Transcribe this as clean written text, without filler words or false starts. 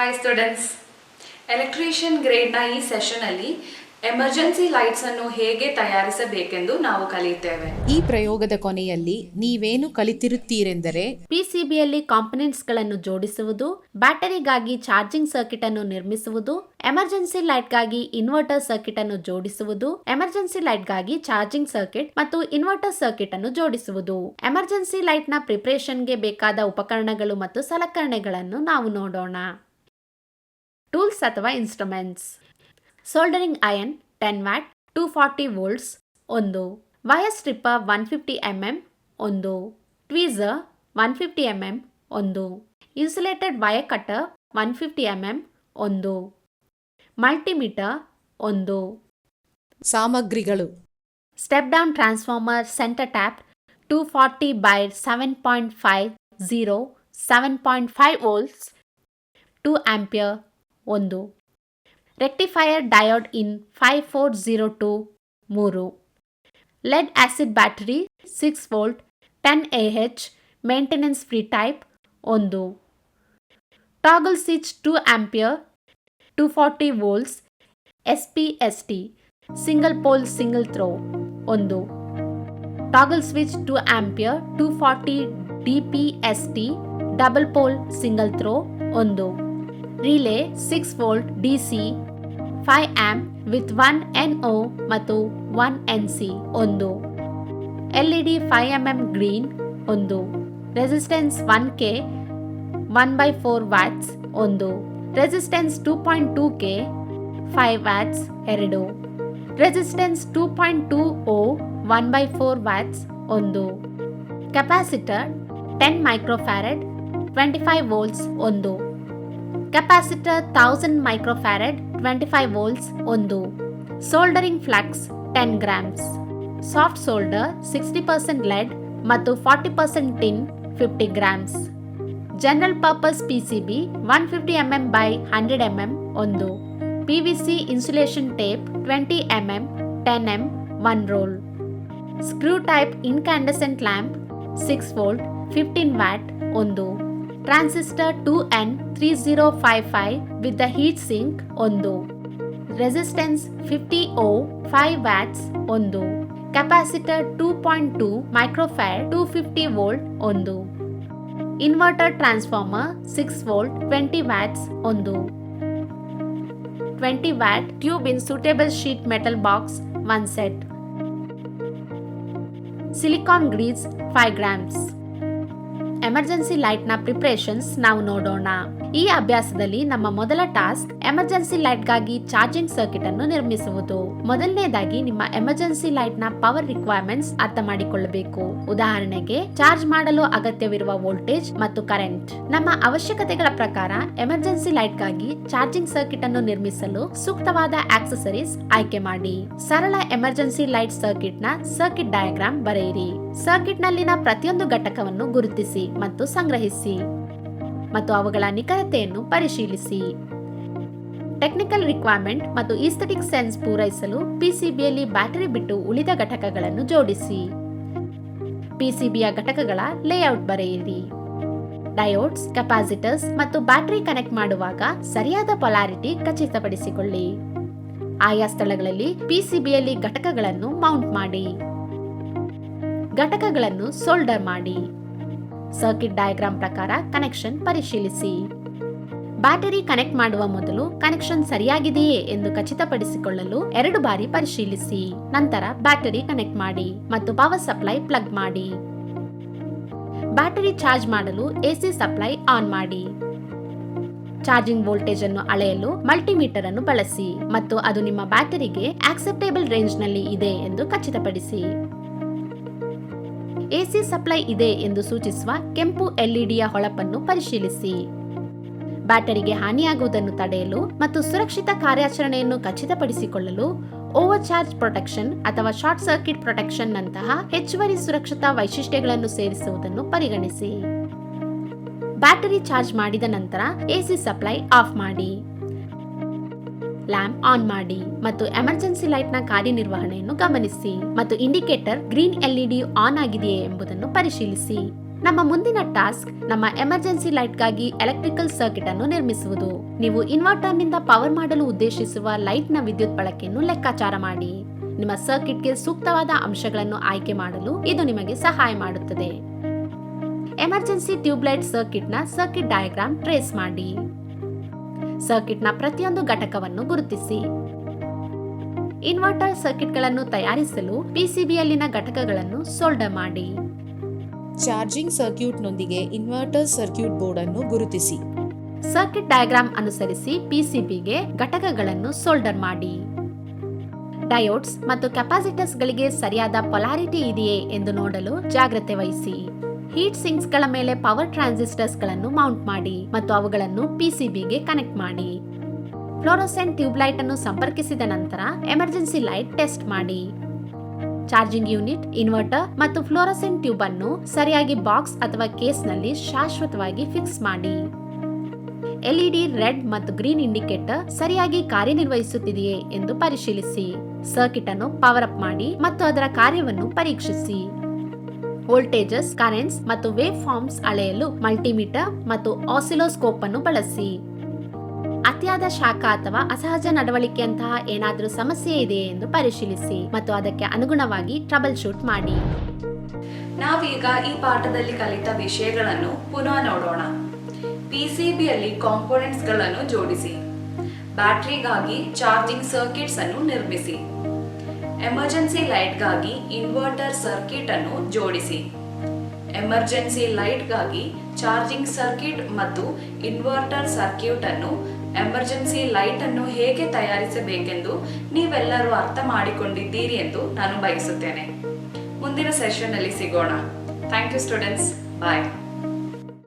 Hi students, electrician ಗ್ರೇಡ್ನ ಈ ಸೆಷನಲ್ಲಿ emergency lights ಅನ್ನು ಹೇಗೆ ತಯಾರಿಸಬೇಕೆಂದು ನಾವು ಕಲಿಯುತ್ತೇವೆ. ಈ ಪ್ರಯೋಗದ ಕೊನೆಯಲ್ಲಿ ನೀವೇನು ಕಲಿತಿರುತ್ತೀರೆಂದರೆ ಪಿಸಿಬಿಯಲ್ಲಿ ಕಾಂಪೊನೆಂಟ್ಸ್ ಗಳನ್ನು ಜೋಡಿಸುವುದು, ಬ್ಯಾಟರಿಗಾಗಿ ಚಾರ್ಜಿಂಗ್ ಸರ್ಕ್ಯೂಟ್ ಅನ್ನು ನಿರ್ಮಿಸುವುದು, ಎಮರ್ಜೆನ್ಸಿ ಲೈಟ್ಗಾಗಿ ಇನ್ವರ್ಟರ್ ಸರ್ಕ್ಯೂಟ್ ಅನ್ನು ಜೋಡಿಸುವುದು, ಎಮರ್ಜೆನ್ಸಿ ಲೈಟ್ಗಾಗಿ ಚಾರ್ಜಿಂಗ್ ಸರ್ಕ್ಯೂಟ್ ಮತ್ತು ಇನ್ವರ್ಟರ್ ಸರ್ಕ್ಯೂಟ್ ಅನ್ನು ಜೋಡಿಸುವುದು. ಎಮರ್ಜೆನ್ಸಿ ಲೈಟ್ ನ ಪ್ರಿಪರೇಷನ್ಗೆ ಬೇಕಾದ ಉಪಕರಣಗಳು ಮತ್ತು ಸಲಕರಣೆಗಳನ್ನು ನಾವು ನೋಡೋಣ. ಟೂಲ್ಸ್ ಅಥವಾ instruments: soldering iron 10 watt 240 volts 1, wire stripper 150 mm 1, tweezer 150 mm 1, insulated wire cutter 150 mm 1, multimeter 1. ಸಾಮಗ್ರಿಗಳು: step down transformer centre tap 240 by 7.50 7.5 volts 2 ampere 1, rectifier diode in 5402 3, lead acid battery 6 volt 10 Ah maintenance free type 1, toggle switch 2 ampere 240 volts SPST single pole single throw 1, toggle switch 2 ampere 240 DPST double pole single throw 1, relay 6 volt DC 5 amp with 1 NO ಮತ್ತು 1 NC 1, LED 5 mm green 1, resistance 1K 1/4 watts 1, resistance 2.2K 5 watts 2, resistance 2.20 1/4 watts 1, capacitor 10 microfarad 25 volts 1, capacitor 1000 microfarad 25 volts 1, soldering flux 10 grams, soft solder 60% lead ಮತ್ತು 40% tin 50 grams, general purpose PCB 150 mm by 100 mm 1, PVC insulation tape 20 mm 10 m 1 roll, screw type incandescent lamp 6 volt 15 watt 1, transistor 2N3055 with the heat sink 1, resistance 50 ohm 5 watts 1, capacitor 2.2 microfarad 250 volt 1, inverter transformer 6 volt 20 watts 1, 20 watt tube in suitable sheet metal box 1 set, silicone grease 5 grams. Emergency light ನ preparations ನಾವು ನೋಡೋಣ. ಈ ಅಭ್ಯಾಸದಲ್ಲಿ ನಮ್ಮ ಮೊದಲ task emergency light ಗಾಗಿ charging circuit ಅನ್ನು ನಿರ್ಮಿಸುವುದು. ಮೊದಲನೇದಾಗಿ ನಿಮ್ಮ ಎಮರ್ಜೆನ್ಸಿ ಲೈಟ್ ನ ಪವರ್ ರಿಕ್ವೈರ್ಮೆಂಟ್ಸ್ ಅರ್ಥ ಮಾಡಿಕೊಳ್ಳಬೇಕು. ಉದಾಹರಣೆಗೆ ಚಾರ್ಜ್ ಮಾಡಲು ಅಗತ್ಯವಿರುವ ವೋಲ್ಟೇಜ್ ಮತ್ತು ಕರೆಂಟ್. ನಮ್ಮ ಅವಶ್ಯಕತೆಗಳ ಪ್ರಕಾರ ಎಮರ್ಜೆನ್ಸಿ ಲೈಟ್ ಗಾಗಿ ಚಾರ್ಜಿಂಗ್ ಸರ್ಕ್ಯೂಟ್ ಅನ್ನು ನಿರ್ಮಿಸಲು ಸೂಕ್ತವಾದ ಆಕ್ಸೆಸರೀಸ್ ಆಯ್ಕೆ ಮಾಡಿ. ಸರಳ ಎಮರ್ಜೆನ್ಸಿ ಲೈಟ್ ಸರ್ಕ್ಯೂಟ್ ನ ಸರ್ಕ್ಯೂಟ್ ಡಯಾಗ್ರಾಮ್ ಬರೆಯಿರಿ. ಸರ್ಕ್ಯೂಟ್ ನಲ್ಲಿನ ಪ್ರತಿಯೊಂದು ಘಟಕವನ್ನು ಗುರುತಿಸಿ ಮತ್ತು ಸಂಗ್ರಹಿಸಿ ಮತ್ತು ಅವುಗಳ ನಿಖರತೆಯನ್ನು ಪರಿಶೀಲಿಸಿ. ಟೆಕ್ನಿಕಲ್ ರಿಕ್ವೈರ್ಮೆಂಟ್ ಮತ್ತು ಈಸ್ಥೆಟಿಕ್ ಸೆನ್ಸ್ ಪೂರೈಸಲು ಪಿಸಿಬಿಯಲ್ಲಿ ಬ್ಯಾಟರಿ ಬಿಟ್ಟು ಉಳಿದ ಘಟಕಗಳನ್ನು ಜೋಡಿಸಿ. ಪಿಸಿಬಿಯ ಘಟಕಗಳ ಲೇಔಟ್ ಬರೆಯಿರಿ. ಡಯೋಡ್ಸ್, ಕೆಪಾಸಿಟರ್ಸ್ ಮತ್ತು ಬ್ಯಾಟರಿ ಕನೆಕ್ಟ್ ಮಾಡುವಾಗ ಸರಿಯಾದ ಪೊಲಾರಿಟಿ ಖಚಿತಪಡಿಸಿಕೊಳ್ಳಿ. ಆಯಾ ಸ್ಥಳಗಳಲ್ಲಿ ಪಿಸಿಬಿಯಲ್ಲಿ ಘಟಕಗಳನ್ನು ಮೌಂಟ್ ಮಾಡಿ. ಘಟಕಗಳನ್ನು ಸೋಲ್ಡರ್ ಮಾಡಿ. ಸರ್ಕ್ಯೂಟ್ ಡಯಾಗ್ರಾಮ್ ಪ್ರಕಾರ ಕನೆಕ್ಷನ್ ಪರಿಶೀಲಿಸಿ. ಬ್ಯಾಟರಿ ಕನೆಕ್ಟ್ ಮಾಡುವ ಮೊದಲು ಕನೆಕ್ಷನ್ ಸರಿಯಾಗಿದೆಯೇ ಎಂದು ಖಚಿತಪಡಿಸಿಕೊಳ್ಳಲು 2 ಬಾರಿ ಪರಿಶೀಲಿಸಿ. ನಂತರ ಬ್ಯಾಟರಿ ಕನೆಕ್ಟ್ ಮಾಡಿ ಮತ್ತು ಪವರ್ ಸಪ್ಲೈ ಪ್ಲಗ್ ಮಾಡಿ. ಬ್ಯಾಟರಿ ಚಾರ್ಜ್ ಮಾಡಲು AC ಸಪ್ಲೈ ಆನ್ ಮಾಡಿ. ಚಾರ್ಜಿಂಗ್ ವೋಲ್ಟೇಜ್ ಅನ್ನು ಅಳೆಯಲು ಮಲ್ಟಿಮೀಟರ್ ಅನ್ನು ಬಳಸಿ ಮತ್ತು ಅದು ನಿಮ್ಮ ಬ್ಯಾಟರಿಗೆ ಆಕ್ಸೆಪ್ಟೇಬಲ್ ರೇಂಜ್ ನಲ್ಲಿ ಇದೆ ಎಂದು ಖಚಿತಪಡಿಸಿ. AC ಸಪ್ಲೈ ಇದೆ ಎಂದು ಸೂಚಿಸುವ ಕೆಂಪು LEDಯ ಹೊಳಪನ್ನು ಪರಿಶೀಲಿಸಿ. ಬ್ಯಾಟರಿಗೆ ಹಾನಿಯಾಗುವುದನ್ನು ತಡೆಯಲು ಮತ್ತು ಸುರಕ್ಷಿತ ಕಾರ್ಯಾಚರಣೆಯನ್ನು ಖಚಿತಪಡಿಸಿಕೊಳ್ಳಲು ಓವರ್ ಚಾರ್ಜ್ ಪ್ರೊಟೆಕ್ಷನ್ ಅಥವಾ ಶಾರ್ಟ್ ಸರ್ಕ್ಯೂಟ್ ಪ್ರೊಟೆಕ್ಷನ್ ನಂತಹ ಹೆಚ್ಚುವರಿ ಸುರಕ್ಷತಾ ವೈಶಿಷ್ಟ್ಯಗಳನ್ನು ಸೇರಿಸುವುದನ್ನು ಪರಿಗಣಿಸಿ. ಬ್ಯಾಟರಿ ಚಾರ್ಜ್ ಮಾಡಿದ ನಂತರ AC ಸಪ್ಲೈ ಆಫ್ ಮಾಡಿ. ಲ್ಯಾಂಪ್ ಆನ್ ಮಾಡಿ ಮತ್ತು ಎಮರ್ಜೆನ್ಸಿ ಲೈಟ್ ನ ಕಾರ್ಯನಿರ್ವಹಣೆಯನ್ನು ಗಮನಿಸಿ ಮತ್ತು ಇಂಡಿಕೇಟರ್ ಗ್ರೀನ್ LED ಆನ್ ಆಗಿದೆಯೇ ಎಂಬುದನ್ನು ಪರಿಶೀಲಿಸಿ. ನಮ್ಮ ಮುಂದಿನ ಟಾಸ್ಕ್ ನಮ್ಮ ಎಮರ್ಜೆನ್ಸಿ ಲೈಟ್ಗಾಗಿ ಎಲೆಕ್ಟ್ರಿಕಲ್ ಸರ್ಕಿಟ್ ಅನ್ನು ನಿರ್ಮಿಸುವುದು. ನೀವು ಇನ್ವರ್ಟರ್ನಿಂದ ಪವರ್ ಮಾಡಲು ಉದ್ದೇಶಿಸುವ ಲೈಟ್ನ ವಿದ್ಯುತ್ ಬಳಕೆಯನ್ನು ಲೆಕ್ಕಾಚಾರ ಮಾಡಿ. ನಿಮ್ಮ ಸರ್ಕಿಟ್ಗೆ ಸೂಕ್ತವಾದ ಅಂಶಗಳನ್ನು ಆಯ್ಕೆ ಮಾಡಲು ಇದು ನಿಮಗೆ ಸಹಾಯ ಮಾಡುತ್ತದೆ. ಎಮರ್ಜೆನ್ಸಿ ಟ್ಯೂಬ್ಲೈಟ್ ಸರ್ಕಿಟ್ನ ಸರ್ಕಿಟ್ ಡಯಾಗ್ರಾಮ್ ಟ್ರೇಸ್ ಮಾಡಿ. ಸರ್ಕಿಟ್ನ ಪ್ರತಿಯೊಂದು ಘಟಕವನ್ನು ಗುರುತಿಸಿ. ಇನ್ವರ್ಟರ್ ಸರ್ಕಿಟ್ಗಳನ್ನು ತಯಾರಿಸಲು ಪಿಸಿಬಿಯಲ್ಲಿನ ಘಟಕಗಳನ್ನು ಸೋಲ್ಡರ್ ಮಾಡಿ. ಚಾರ್ಜಿಂಗ್ ಸರ್ಕ್ಯೂಟ್ನೊಂದಿಗೆ ಇನ್ವರ್ಟರ್ ಸರ್ಕ್ಯೂಟ್ ಬೋರ್ಡ್ ಅನ್ನು ಗುರುತಿಸಿ. ಸರ್ಕಿಟ್ ಡಯಾಗ್ರಾಮ್ ಅನುಸರಿಸಿ ಪಿಸಿಬಿಗೆ ಘಟಕಗಳನ್ನು ಸೋಲ್ಡರ್ ಮಾಡಿ. ಡಯೋಡ್ಸ್ ಮತ್ತು ಕೆಪಾಸಿಟರ್ಸ್ಗಳಿಗೆ ಸರಿಯಾದ ಪೊಲಾರಿಟಿ ಇದೆಯೇ ಎಂದು ನೋಡಲು ಜಾಗ್ರತೆ ವಹಿಸಿ. ಹೀಟ್ ಸಿಂಕ್ಸ್ಗಳ ಮೇಲೆ ಪವರ್ ಟ್ರಾನ್ಸಿಸ್ಟರ್ಸ್ಗಳನ್ನು ಮೌಂಟ್ ಮಾಡಿ ಮತ್ತು ಅವುಗಳನ್ನು ಪಿಸಿಬಿಗೆ ಕನೆಕ್ಟ್ ಮಾಡಿ. ಫ್ಲೋರೋಸೆಂಟ್ ಟ್ಯೂಬ್ಲೈಟ್ ಅನ್ನು ಸಂಪರ್ಕಿಸಿದ ನಂತರ ಎಮರ್ಜೆನ್ಸಿ ಲೈಟ್ ಟೆಸ್ಟ್ ಮಾಡಿ. ಚಾರ್ಜಿಂಗ್ ಯೂನಿಟ್, ಇನ್ವರ್ಟರ್ ಮತ್ತು ಫ್ಲೋರೋಸೆಂಟ್ ಟ್ಯೂಬ್ ಅನ್ನು ಸರಿಯಾಗಿ ಬಾಕ್ಸ್ ಅಥವಾ ಕೇಸ್ನಲ್ಲಿ ಶಾಶ್ವತವಾಗಿ ಫಿಕ್ಸ್ ಮಾಡಿ. ಎಲ್ಇಡಿ ರೆಡ್ ಮತ್ತು ಗ್ರೀನ್ ಇಂಡಿಕೇಟರ್ ಸರಿಯಾಗಿ ಕಾರ್ಯನಿರ್ವಹಿಸುತ್ತಿದೆಯೇ ಎಂದು ಪರಿಶೀಲಿಸಿ. ಸರ್ಕಿಟ್ ಅನ್ನು ಪವರ್ ಅಪ್ ಮಾಡಿ ಮತ್ತು ಅದರ ಕಾರ್ಯವನ್ನು ಪರೀಕ್ಷಿಸಿ. ವೋಲ್ಟೇಜಸ್, ಕರೆಂಟ್ಸ್ ಮತ್ತು ವೇವ್ ಫಾರ್ಮ್ಸ್ ಅಳೆಯಲು ಮಲ್ಟಿಮೀಟರ್ ಮತ್ತು ಆಸಿಲೋಸ್ಕೋಪ್ ಅನ್ನು ಬಳಸಿ. ಅತಿಯಾದ ಶಾಖ ಅಥವಾ ಅಸಹಜ ನಡವಳಿಕೆಯಂತಹ ಏನಾದರೂ ಸಮಸ್ಯೆ ಇದೆಯೇ ಎಂದು ಪರಿಶೀಲಿಸಿ ಮತ್ತು ಅದಕ್ಕೆ ಅನುಗುಣವಾಗಿ ಟ್ರಬಲ್ ಶೂಟ್ ಮಾಡಿ. ನಾವೀಗ ಈ ಪಾಠದಲ್ಲಿ ಕಲಿತ ವಿಷಯಗಳನ್ನು ಪುನಃ ನೋಡೋಣ. ಪಿಸಿಬಿಯಲ್ಲಿ ಕಾಂಪೋನೆಂಟ್ಸ್ಗಳನ್ನು ಜೋಡಿಸಿ. ಬ್ಯಾಟರಿಗಾಗಿ ಚಾರ್ಜಿಂಗ್ ಸರ್ಕಿಟ್ಸ್ ಅನ್ನು ನಿರ್ಮಿಸಿ. ಎಮರ್ಜೆನ್ಸಿ ಲೈಟ್ಗಾಗಿ ಇನ್ವರ್ಟರ್ ಸರ್ಕಿಟ್ ಅನ್ನು ಜೋಡಿಸಿ. ಎಮರ್ಜೆನ್ಸಿ ಲೈಟ್ಗಾಗಿ ಚಾರ್ಜಿಂಗ್ ಸರ್ಕಿಟ್ ಮತ್ತು ಇನ್ವರ್ಟರ್ ಸರ್ಕ್ಯೂಟ್ ಅನ್ನು ಎಮರ್ಜೆನ್ಸಿ ಲೈಟ್ ಅನ್ನು ಹೇಗೆ ತಯಾರಿಸಬೇಕೆಂದು ನೀವೆಲ್ಲರೂ ಅರ್ಥ ಮಾಡಿಕೊಂಡಿದ್ದೀರಿ ಎಂದು ನಾನು ಬಯಸುತ್ತೇನೆ. ಮುಂದಿನ ಸೆಷನ್ ಅಲ್ಲಿ ಸಿಗೋಣ. Thank you students. ಬಾಯ್.